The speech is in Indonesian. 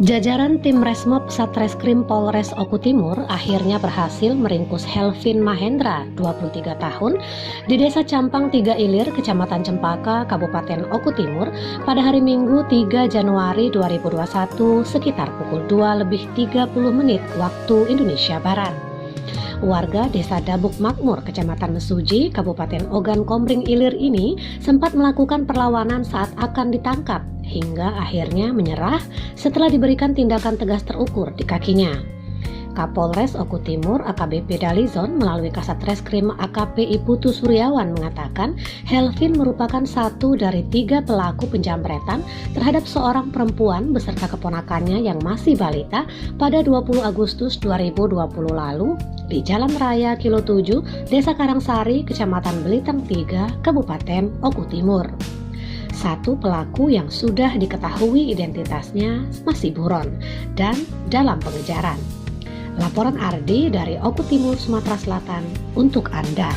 Jajaran tim Resmob Satreskrim Polres Oku Timur akhirnya berhasil meringkus Helvin Mahendra, 23 tahun, di Desa Campang 3 Ilir, Kecamatan Cempaka, Kabupaten Oku Timur pada hari Minggu 3 Januari 2021 sekitar pukul 2:30 waktu Indonesia Barat. Warga Desa Dabuk Makmur, Kecamatan Mesuji, Kabupaten Ogan Komering Ilir ini sempat melakukan perlawanan saat akan ditangkap, hingga akhirnya menyerah setelah diberikan tindakan tegas terukur di kakinya. Kapolres Oku Timur AKBP Dalizon melalui Kasat Reskrim AKP Putu Suryawan mengatakan Helvin merupakan satu dari 3 pelaku penjamretan terhadap seorang perempuan beserta keponakannya yang masih balita pada 20 Agustus 2020 lalu di Jalan Raya Kilo 7, Desa Karangsari, Kecamatan Belitang 3, Kabupaten Oku Timur. Satu pelaku yang sudah diketahui identitasnya masih buron dan dalam pengejaran. Laporan Ardi dari Oku Timur, Sumatera Selatan untuk Anda.